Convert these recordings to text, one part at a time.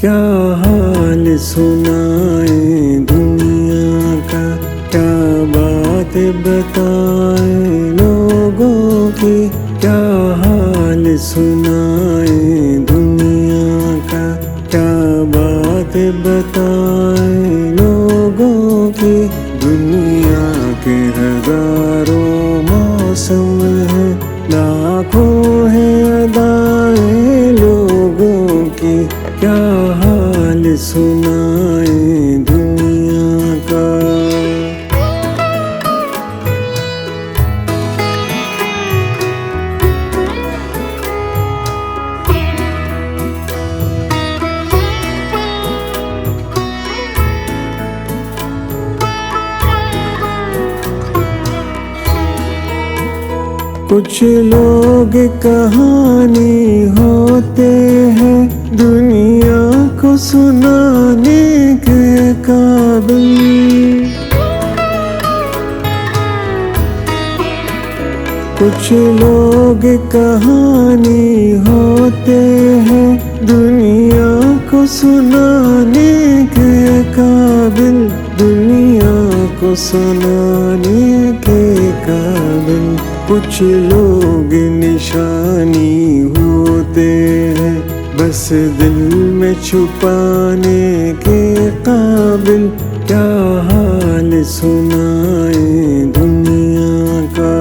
क्या हाल सुनाए दुनिया का, क्या बात बताए लोगों की, क्या हाल सुनाए दुनिया का, क्या बात बताए लोगों की। दुनिया के हजारों मौसम हैं, लाखों है अदाएं लोगों की, क्या हाल सुनाए दुनिया का। कुछ लोग कहानी होते हैं दुनिया को सुनाने के काबिल। कुछ लोग कहानी होते हैं दुनिया को सुनाने के काबिल, दुनिया को सुनाने के काबिल। कुछ लोग निशानी होते हैं बस दिल में छुपाने के काबिल, क्या हाल सुनाए दुनिया का।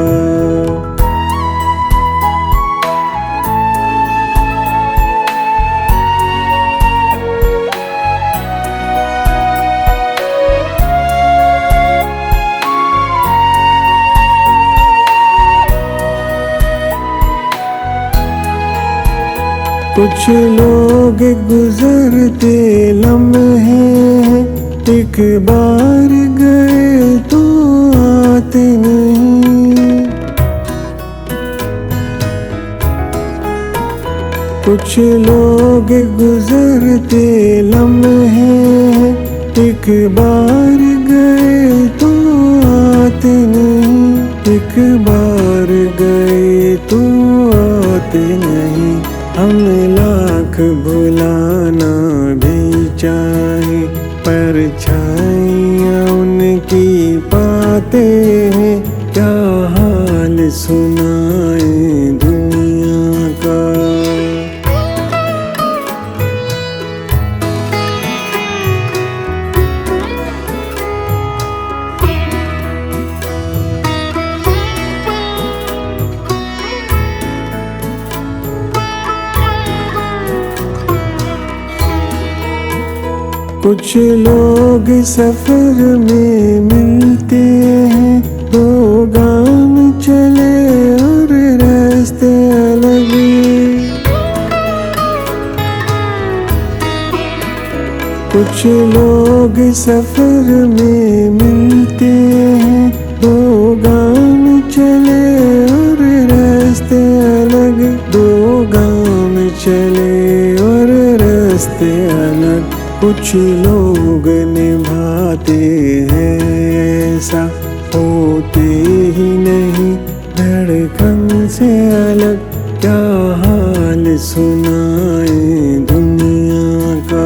कुछ लोग गुजरते लम्हे हैं, एक बार गए तो आते नहीं। कुछ लोग गुजरते लम्हे हैं, एक बार गए तो आते नहीं। एक बार गए तो आते नहीं। हम लाख भुलाना भी चाहे परछाइयाँ उनकी पाते हैं, क्या हाल सुनाए दुनिया का। कुछ लोग सफर में मिलते हैं, दो गांव चले और रास्ते अलग। कुछ लोग सफर में मिलते हैं, दो गांव चले और रास्ते अलग। दो गांव चले और रास्ते अलग। कुछ लोग निभाते हैं ऐसा, होते ही नहीं धड़कन से अलग, क्या हाल सुनाए दुनिया का।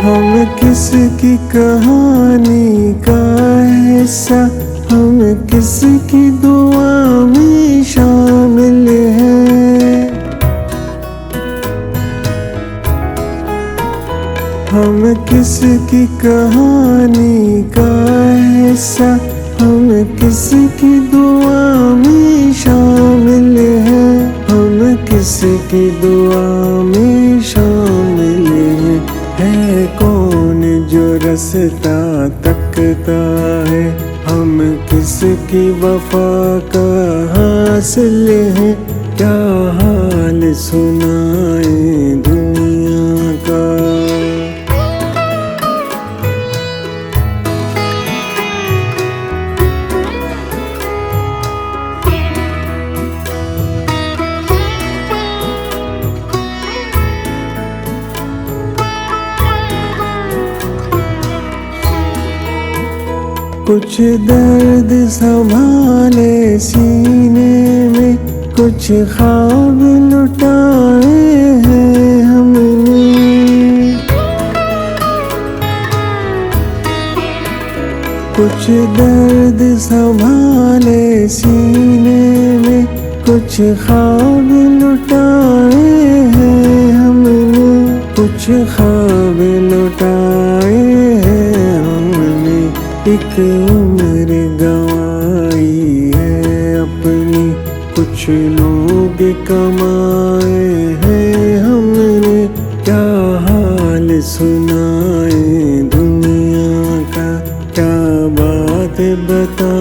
हम किसकी कहानी का हिस्सा, हम किसकी दुआ में शामिल हैं। हम किसकी कहानी का हिस्सा, हम किसकी दुआ में शामिल हैं। हम किसकी दुआ में शामिल हैं। है कौन जो रास्ता तकता है, हम किसकी वफा का हासिल है, क्या हाल सुनाए दुनिया का। कुछ दर्द संभाले सीने में, कुछ ख्वाब लुटाए हैं हमने। कुछ दर्द संभाले सीने में, कुछ ख्वाब लुटाए हैं हमने, कुछ ख्वाब लुटाए हैं हमने। एक उम्र गंवाई है अपनी, कुछ लोग कमाए हैं हमने। क्या हाल सुनाए दुनिया का, क्या बात बता